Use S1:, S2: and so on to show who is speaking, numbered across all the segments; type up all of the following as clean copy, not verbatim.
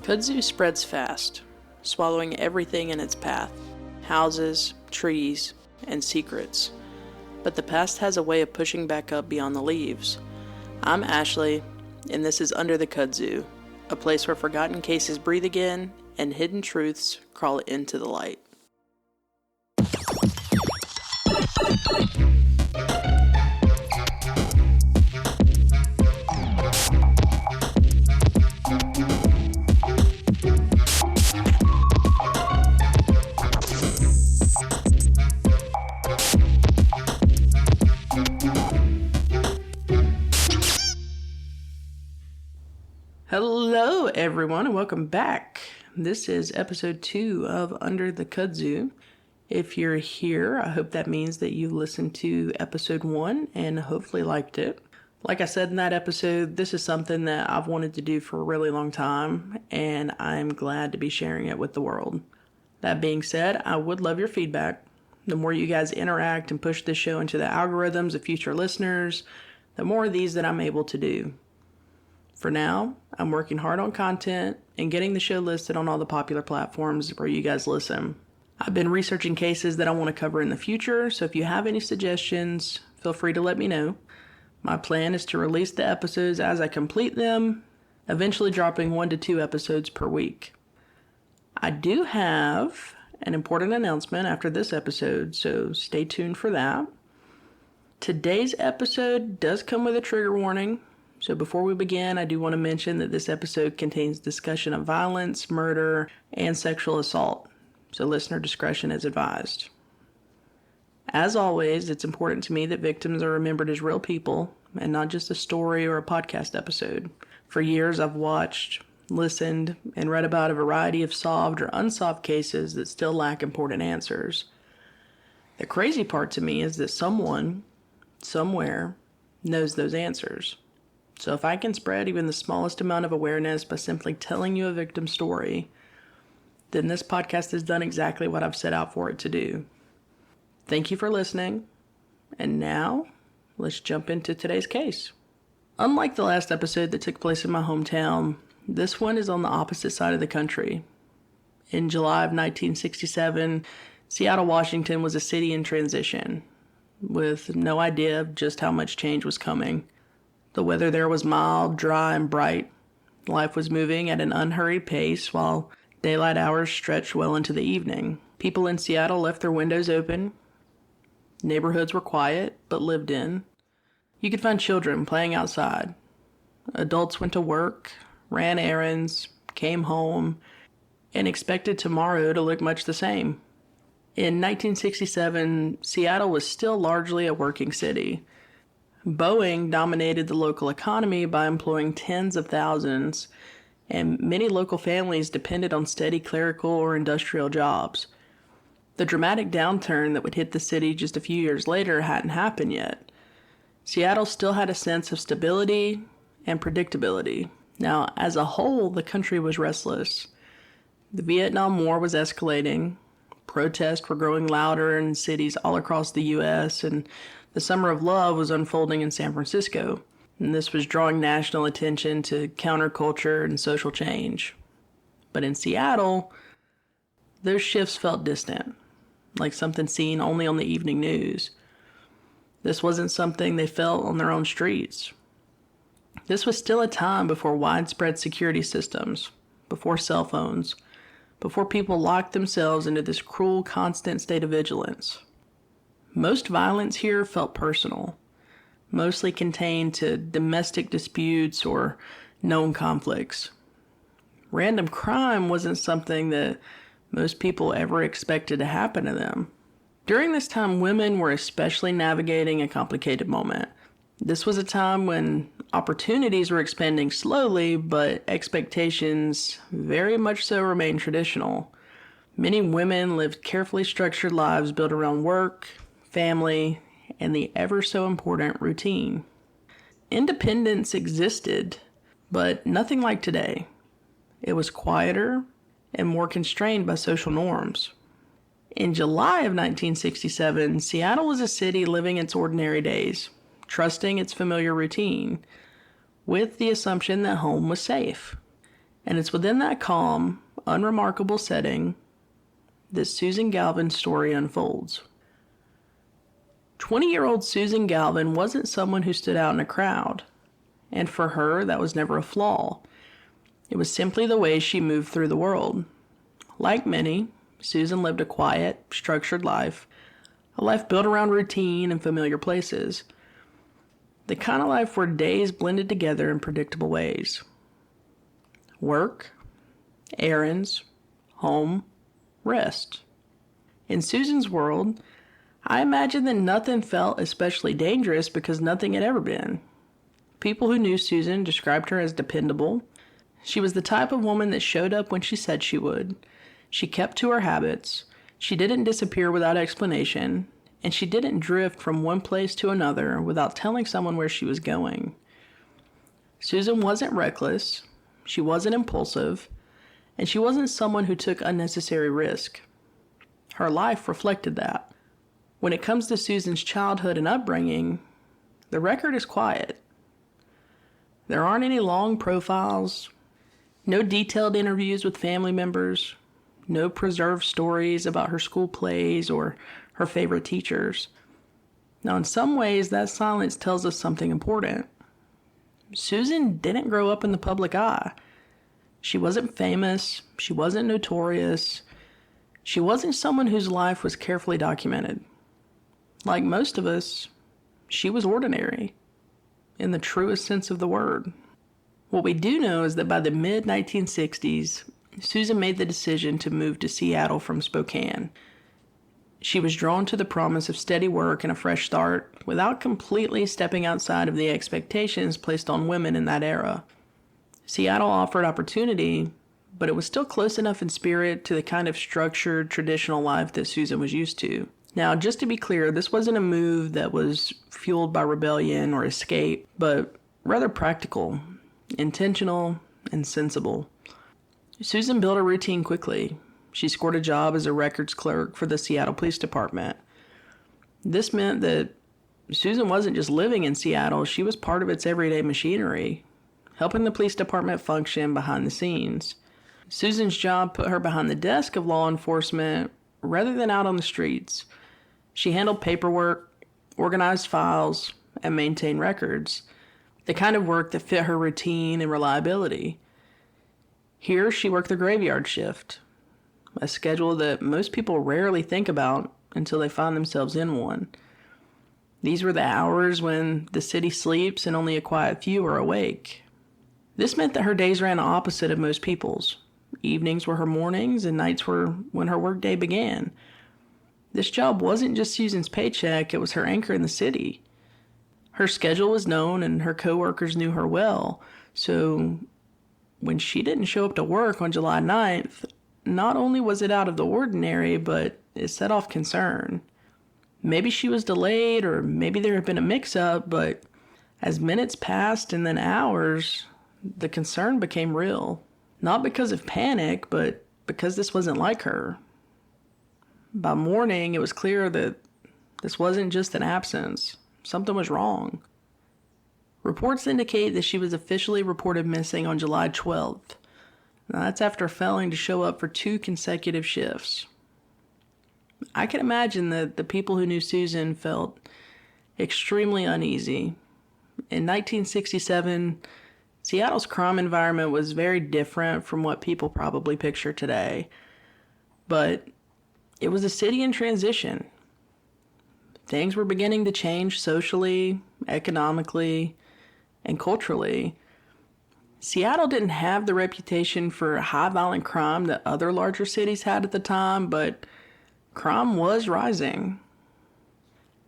S1: Kudzu spreads fast, swallowing everything in its path. Houses, trees, and secrets. But the past has a way of pushing back up beyond the leaves. I'm Ashley, and this is Under the Kudzu, a place where forgotten cases breathe again and hidden truths crawl into the light. Hello everyone and welcome back. This is episode 2 of Under the Kudzu. If you're here, I hope that means that you listened to episode 1 and hopefully liked it. Like I said in that episode, this is something that I've wanted to do for a really long time, and I'm glad to be sharing it with the world. That being said, I would love your feedback. The more you guys interact and push this show into the algorithms of future listeners, the more of these that I'm able to do. For now, I'm working hard on content and getting the show listed on all the popular platforms where you guys listen. I've been researching cases that I want to cover in the future, so if you have any suggestions, feel free to let me know. My plan is to release the episodes as I complete them, eventually dropping 1 to 2 episodes per week. I do have an important announcement after this episode, so stay tuned for that. Today's episode does come with a trigger warning. So before we begin, I do want to mention that this episode contains discussion of violence, murder, and sexual assault. So listener discretion is advised. As always, it's important to me that victims are remembered as real people and not just a story or a podcast episode. For years, I've watched, listened, and read about a variety of solved or unsolved cases that still lack important answers. The crazy part to me is that someone, somewhere, knows those answers. So if I can spread even the smallest amount of awareness by simply telling you a victim story, then this podcast has done exactly what I've set out for it to do. Thank you for listening. And now, let's jump into today's case. Unlike the last episode that took place in my hometown, this one is on the opposite side of the country. In July of 1967, Seattle, Washington was a city in transition, with no idea of just how much change was coming. The weather there was mild, dry, and bright. Life was moving at an unhurried pace while daylight hours stretched well into the evening. People in Seattle left their windows open. Neighborhoods were quiet, but lived in. You could find children playing outside. Adults went to work, ran errands, came home, and expected tomorrow to look much the same. In 1967, Seattle was still largely a working city. Boeing dominated the local economy by employing tens of thousands, and many local families depended on steady clerical or industrial jobs. The dramatic downturn that would hit the city just a few years later hadn't happened yet. Seattle still had a sense of stability and predictability. Now, as a whole, the country was restless. The Vietnam War was escalating. Protests were growing louder in cities all across the U.S., and the Summer of Love was unfolding in San Francisco, and this was drawing national attention to counterculture and social change. But in Seattle, those shifts felt distant, like something seen only on the evening news. This wasn't something they felt on their own streets. This was still a time before widespread security systems, before cell phones, before people locked themselves into this cruel, constant state of vigilance. Most violence here felt personal, mostly contained to domestic disputes or known conflicts. Random crime wasn't something that most people ever expected to happen to them. During this time, women were especially navigating a complicated moment. This was a time when opportunities were expanding slowly, but expectations very much so remained traditional. Many women lived carefully structured lives built around work, family, and the ever so important routine. Independence existed, but nothing like today. It was quieter and more constrained by social norms. In July of 1967, Seattle was a city living its ordinary days, trusting its familiar routine, with the assumption that home was safe. And it's within that calm, unremarkable setting that Susan Galvin's story unfolds. 20-year-old Susan Galvin wasn't someone who stood out in a crowd, and for her, that was never a flaw. It was simply the way she moved through the world. Like many, Susan lived a quiet, structured life, a life built around routine and familiar places. The kind of life where days blended together in predictable ways. Work, errands, home, rest. In Susan's world, I imagine that nothing felt especially dangerous because nothing had ever been. People who knew Susan described her as dependable. She was the type of woman that showed up when she said she would. She kept to her habits. She didn't disappear without explanation, and she didn't drift from one place to another without telling someone where she was going. Susan wasn't reckless. She wasn't impulsive, and she wasn't someone who took unnecessary risk. Her life reflected that. When it comes to Susan's childhood and upbringing, the record is quiet. There aren't any long profiles, no detailed interviews with family members, no preserved stories about her school plays or her favorite teachers. Now, in some ways, that silence tells us something important. Susan didn't grow up in the public eye. She wasn't famous. She wasn't notorious. She wasn't someone whose life was carefully documented. Like most of us, she was ordinary, in the truest sense of the word. What we do know is that by the mid-1960s, Susan made the decision to move to Seattle from Spokane. She was drawn to the promise of steady work and a fresh start without completely stepping outside of the expectations placed on women in that era. Seattle offered opportunity, but it was still close enough in spirit to the kind of structured, traditional life that Susan was used to. Now, just to be clear, this wasn't a move that was fueled by rebellion or escape, but rather practical, intentional, and sensible. Susan built a routine quickly. She scored a job as a records clerk for the Seattle Police Department. This meant that Susan wasn't just living in Seattle, she was part of its everyday machinery, helping the police department function behind the scenes. Susan's job put her behind the desk of law enforcement rather than out on the streets. She handled paperwork, organized files, and maintained records, the kind of work that fit her routine and reliability. Here, she worked the graveyard shift, a schedule that most people rarely think about until they find themselves in one. These were the hours when the city sleeps and only a quiet few are awake. This meant that her days ran opposite of most people's. Evenings were her mornings and nights were when her workday began. This job wasn't just Susan's paycheck, it was her anchor in the city. Her schedule was known and her coworkers knew her well, so when she didn't show up to work on July 9th, not only was it out of the ordinary, but it set off concern. Maybe she was delayed or maybe there had been a mix-up, but as minutes passed and then hours, the concern became real. Not because of panic, but because this wasn't like her. By morning, it was clear that this wasn't just an absence. Something was wrong. Reports indicate that she was officially reported missing on July 12th. Now, that's after failing to show up for 2 consecutive shifts. I can imagine that the people who knew Susan felt extremely uneasy. In 1967, Seattle's crime environment was very different from what people probably picture today. But it was a city in transition. Things were beginning to change socially, economically, and culturally. Seattle didn't have the reputation for high violent crime that other larger cities had at the time, but crime was rising.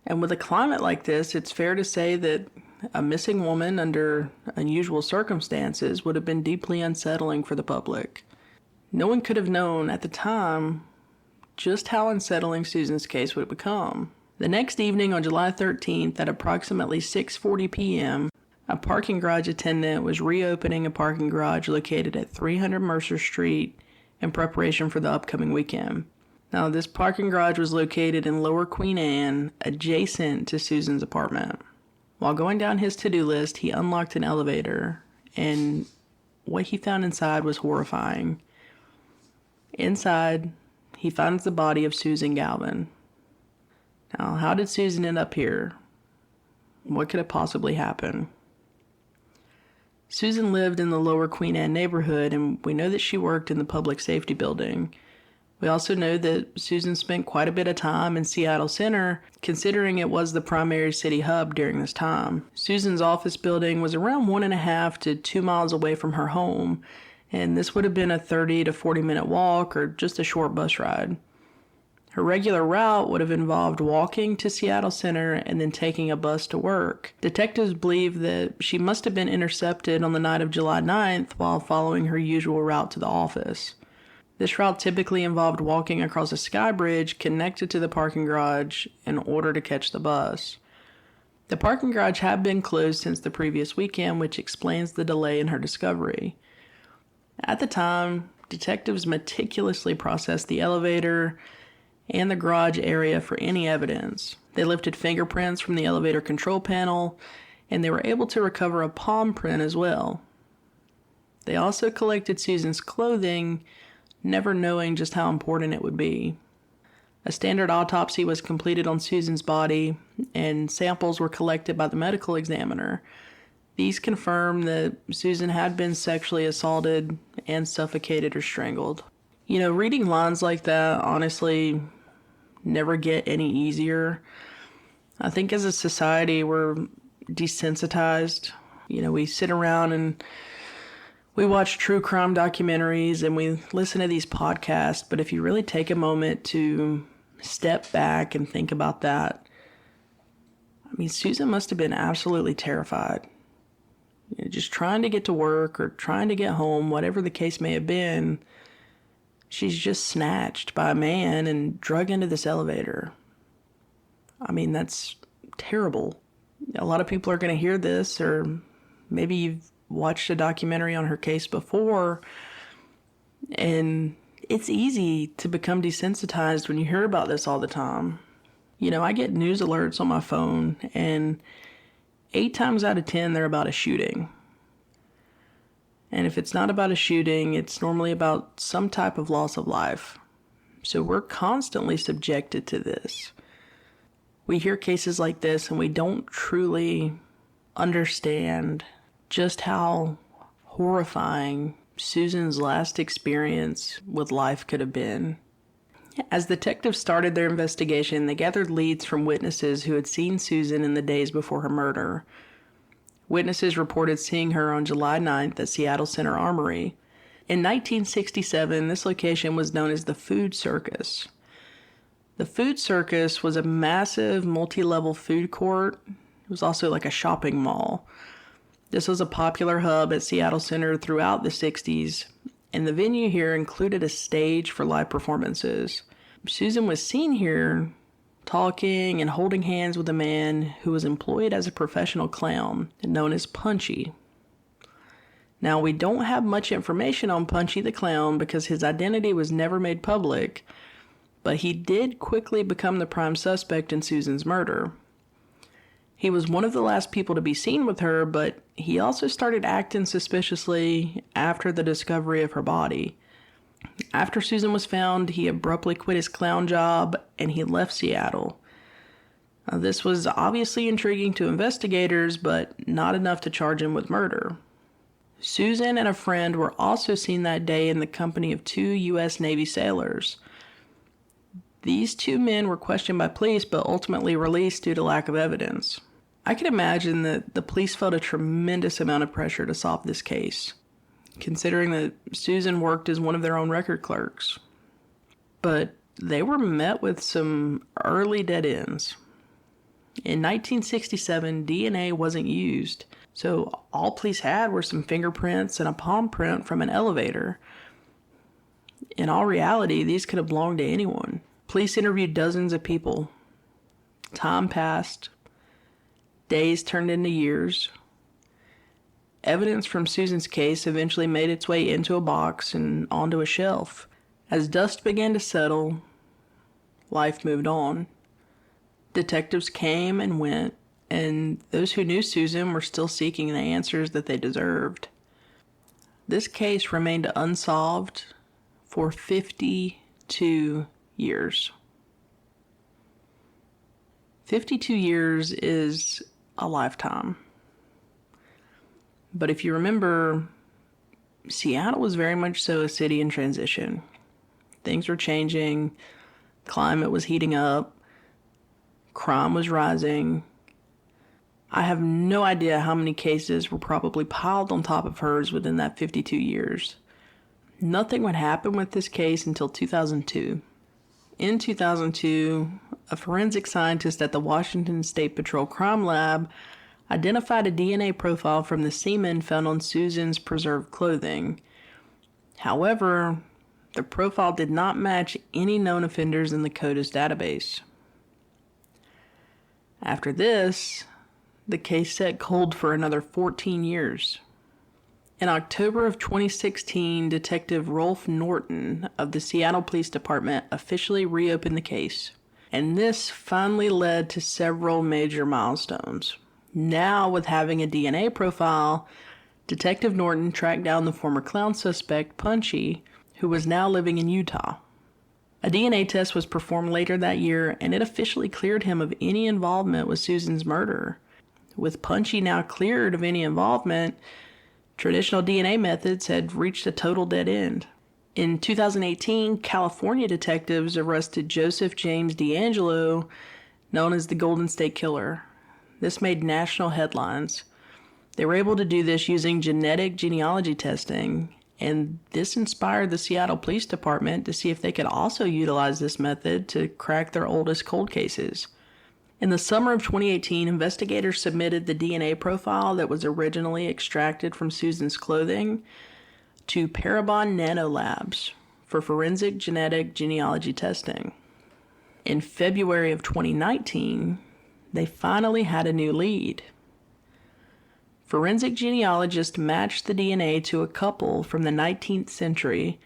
S1: And with a climate like this, it's fair to say that a missing woman under unusual circumstances would have been deeply unsettling for the public. No one could have known at the time just how unsettling Susan's case would become. The next evening on July 13th at approximately 6:40 p.m., a parking garage attendant was reopening a parking garage located at 300 Mercer Street in preparation for the upcoming weekend. Now, this parking garage was located in Lower Queen Anne, adjacent to Susan's apartment. While going down his to-do list, he unlocked an elevator, and what he found inside was horrifying. Inside, he finds the body of Susan Galvin. Now, how did Susan end up here? What could have possibly happened? Susan lived in the Lower Queen Anne neighborhood, and we know that she worked in the public safety building. We also know that Susan spent quite a bit of time in Seattle Center, considering it was the primary city hub during this time. Susan's office building was around 1.5 to 2 miles away from her home, and this would have been a 30 to 40 minute walk or just a short bus ride. Her regular route would have involved walking to Seattle Center and then taking a bus to work. Detectives believe that she must have been intercepted on the night of July 9th while following her usual route to the office. This route typically involved walking across a sky bridge connected to the parking garage in order to catch the bus. The parking garage had been closed since the previous weekend, which explains the delay in her discovery. At the time, detectives meticulously processed the elevator and the garage area for any evidence. They lifted fingerprints from the elevator control panel, and they were able to recover a palm print as well. They also collected Susan's clothing, never knowing just how important it would be. A standard autopsy was completed on Susan's body, and samples were collected by the medical examiner. These confirm that Susan had been sexually assaulted and suffocated or strangled. You know, reading lines like that, honestly, never get any easier. I think as a society, we're desensitized. You know, we sit around and we watch true crime documentaries and we listen to these podcasts, but if you really take a moment to step back and think about that, I mean, Susan must have been absolutely terrified. You know, just trying to get to work or trying to get home, whatever the case may have been, she's just snatched by a man and drug into this elevator. I mean, that's terrible. A lot of people are going to hear this, or maybe you've watched a documentary on her case before, and it's easy to become desensitized when you hear about this all the time. You know, I get news alerts on my phone, and 8 times out of 10, they're about a shooting. And if it's not about a shooting, it's normally about some type of loss of life. So we're constantly subjected to this. We hear cases like this and we don't truly understand just how horrifying Susan's last experience with life could have been. As detectives started their investigation, they gathered leads from witnesses who had seen Susan in the days before her murder. Witnesses reported seeing her on July 9th at Seattle Center Armory. In 1967, this location was known as the Food Circus. The Food Circus was a massive multi-level food court. It was also like a shopping mall. This was a popular hub at Seattle Center throughout the 60s, and the venue here included a stage for live performances. Susan was seen here talking and holding hands with a man who was employed as a professional clown, known as Punchy. Now, we don't have much information on Punchy the Clown because his identity was never made public, but he did quickly become the prime suspect in Susan's murder. He was one of the last people to be seen with her, but he also started acting suspiciously after the discovery of her body. After Susan was found, he abruptly quit his clown job and he left Seattle. This was obviously intriguing to investigators, but not enough to charge him with murder. Susan and a friend were also seen that day in the company of 2 U.S. Navy sailors. These 2 men were questioned by police, but ultimately released due to lack of evidence. I can imagine that the police felt a tremendous amount of pressure to solve this case, considering that Susan worked as one of their own record clerks. But they were met with some early dead ends. In 1967, DNA wasn't used, so all police had were some fingerprints and a palm print from an elevator. In all reality, these could have belonged to anyone. Police interviewed dozens of people. Time passed. Days turned into years. Evidence from Susan's case eventually made its way into a box and onto a shelf. As dust began to settle, life moved on. Detectives came and went, and those who knew Susan were still seeking the answers that they deserved. This case remained unsolved for 52 years. 52 years is a lifetime. But if you remember, Seattle was very much so a city in transition. Things were changing, climate was heating up, crime was rising. I have no idea how many cases were probably piled on top of hers within that 52 years. Nothing would happen with this case until 2002. In 2002, a forensic scientist at the Washington State Patrol Crime Lab identified a DNA profile from the semen found on Susan's preserved clothing. However, the profile did not match any known offenders in the Coldest database. After this, the case sat cold for another 14 years. In October of 2016, Detective Rolf Norton of the Seattle Police Department officially reopened the case, and this finally led to several major milestones. Now, with having a DNA profile, Detective Norton tracked down the former clown suspect, Punchy, who was now living in Utah. A DNA test was performed later that year, and it officially cleared him of any involvement with Susan's murder. With Punchy now cleared of any involvement, traditional DNA methods had reached a total dead end. In 2018, California detectives arrested Joseph James D'Angelo, known as the Golden State Killer. This made national headlines. They were able to do this using genetic genealogy testing, and this inspired the Seattle Police Department to see if they could also utilize this method to crack their oldest cold cases. In the summer of 2018, investigators submitted the DNA profile that was originally extracted from Susan's clothing to Parabon Nanolabs for forensic genetic genealogy testing. In February of 2019, they finally had a new lead. Forensic genealogists matched the DNA to a couple from the 19th century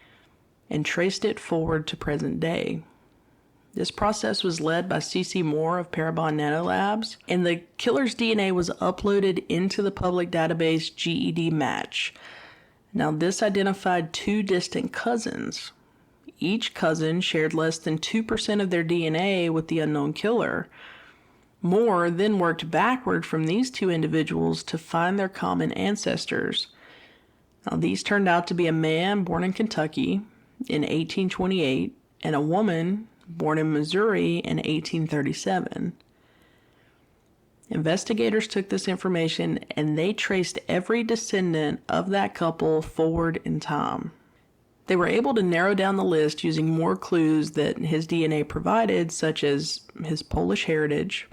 S1: and traced it forward to present day. This process was led by C.C. Moore of Parabon Nanolabs, and the killer's DNA was uploaded into the public database GED Match. Now, this identified two distant cousins. Each cousin shared less than 2% of their DNA with the unknown killer. Moore then worked backward from these two individuals to find their common ancestors. Now, these turned out to be a man born in Kentucky in 1828 and a woman born in Missouri in 1837. Investigators took this information and they traced every descendant of that couple forward in time. They were able to narrow down the list using more clues that his DNA provided, such as his Polish heritage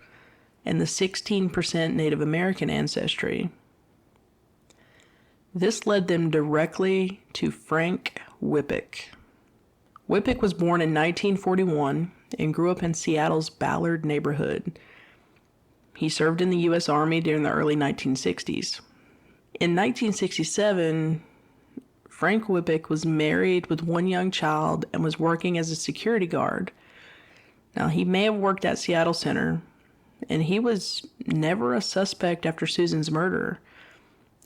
S1: and the 16% Native American ancestry. This led them directly to Frank Wypych. Wypych was born in 1941 and grew up in Seattle's Ballard neighborhood. He served in the U.S. Army during the early 1960s. In 1967, Frank Wypych was married with one young child and was working as a security guard. Now, he may have worked at Seattle Center, and he was never a suspect after Susan's murder.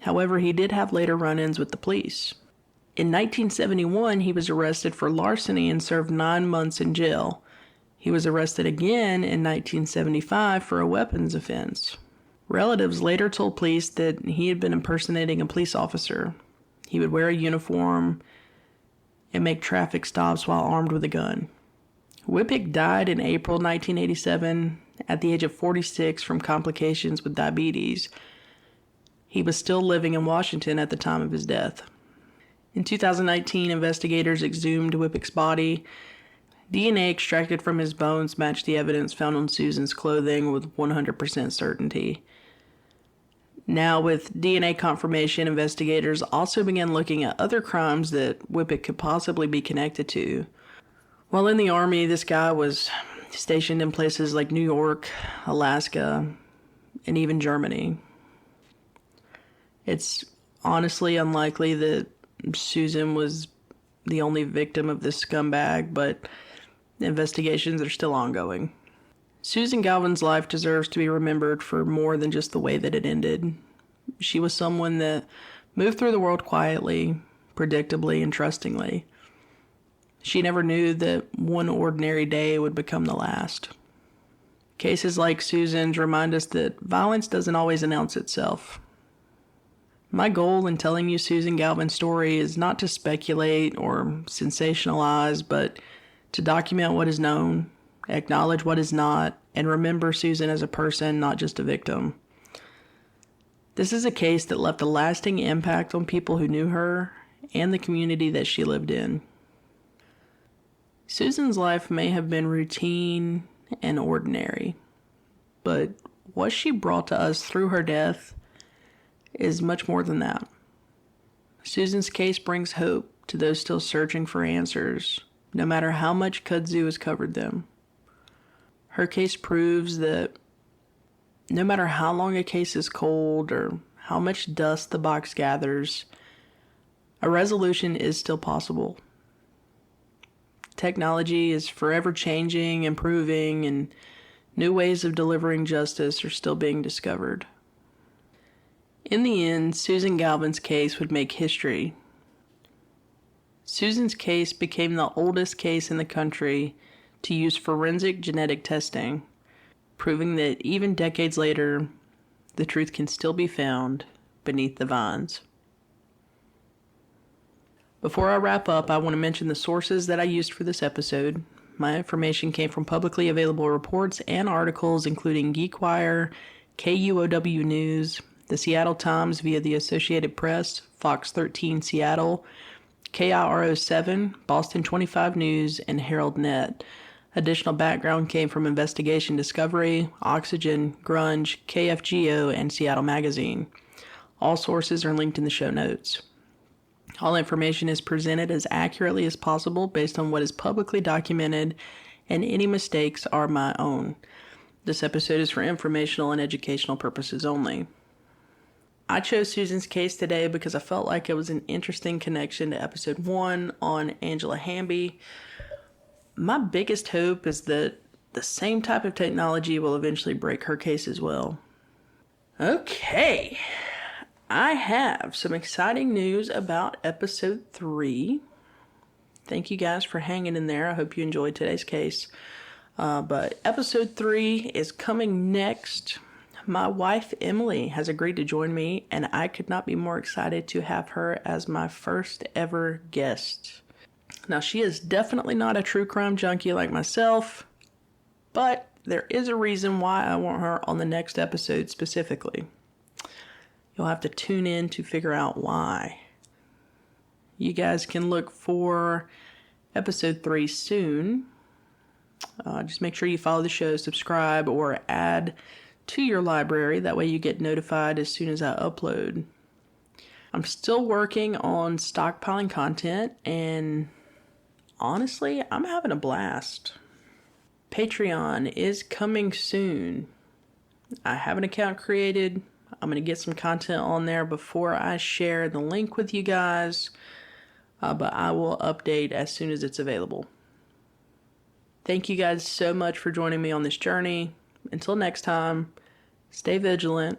S1: However, he did have later run-ins with the police. In 1971, he was arrested for larceny and served 9 months in jail. He was arrested again in 1975 for a weapons offense. Relatives later told police that he had been impersonating a police officer. He would wear a uniform and make traffic stops while armed with a gun. Wypych died in April 1987 at the age of 46 from complications with diabetes. He was still living in Washington at the time of his death. In 2019, investigators exhumed Wypych's body. DNA extracted from his bones matched the evidence found on Susan's clothing with 100% certainty. Now, with DNA confirmation, investigators also began looking at other crimes that Wypych could possibly be connected to. While in the Army, this guy was stationed in places like New York, Alaska, and even Germany. It's honestly unlikely that Susan was the only victim of this scumbag, but investigations are still ongoing. Susan Galvin's life deserves to be remembered for more than just the way that it ended. She was someone that moved through the world quietly, predictably and trustingly. She never knew that one ordinary day would become the last. Cases like Susan's remind us that violence doesn't always announce itself. My goal in telling you Susan Galvin's story is not to speculate or sensationalize, but to document what is known, acknowledge what is not, and remember Susan as a person, not just a victim. This is a case that left a lasting impact on people who knew her and the community that she lived in. Susan's life may have been routine and ordinary, but what she brought to us through her death is much more than that. Susan's case brings hope to those still searching for answers, no matter how much kudzu has covered them. Her case proves that no matter how long a case is cold or how much dust the box gathers, a resolution is still possible. Technology is forever changing, improving, and new ways of delivering justice are still being discovered. In the end, Susan Galvin's case would make history. Susan's case became the oldest case in the country to use forensic genetic testing, proving that even decades later, the truth can still be found beneath the vines. Before I wrap up, I want to mention the sources that I used for this episode. My information came from publicly available reports and articles, including GeekWire, KUOW News, the Seattle Times via the Associated Press, Fox 13 Seattle, KIRO 7, Boston 25 News, and HeraldNet. Additional background came from Investigation Discovery, Oxygen, Grunge, KFGO, and Seattle Magazine. All sources are linked in the show notes. All information is presented as accurately as possible based on what is publicly documented, and any mistakes are my own. This episode is for informational and educational purposes only. I chose Susan's case today because I felt like it was an interesting connection to episode 1 on Angela Hamby. My biggest hope is that the same type of technology will eventually break her case as well. Okay, I have some exciting news about episode 3. Thank you guys for hanging in there. I hope you enjoyed today's case. But episode 3 is coming next. My wife, Emily, has agreed to join me, and I could not be more excited to have her as my first ever guest. Now, she is definitely not a true crime junkie like myself, but there is a reason why I want her on the next episode specifically. You'll have to tune in to figure out why. You guys can look for episode 3 soon. Just make sure you follow the show, subscribe, or add to your library. That way you get notified as soon as I upload. I'm still working on stockpiling content, and honestly, I'm having a blast. Patreon is coming soon. I have an account created. I'm going to get some content on there before I share the link with you guys, but I will update as soon as it's available. Thank you guys so much for joining me on this journey. Until next time, stay vigilant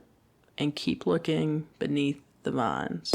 S1: and keep looking beneath the vines.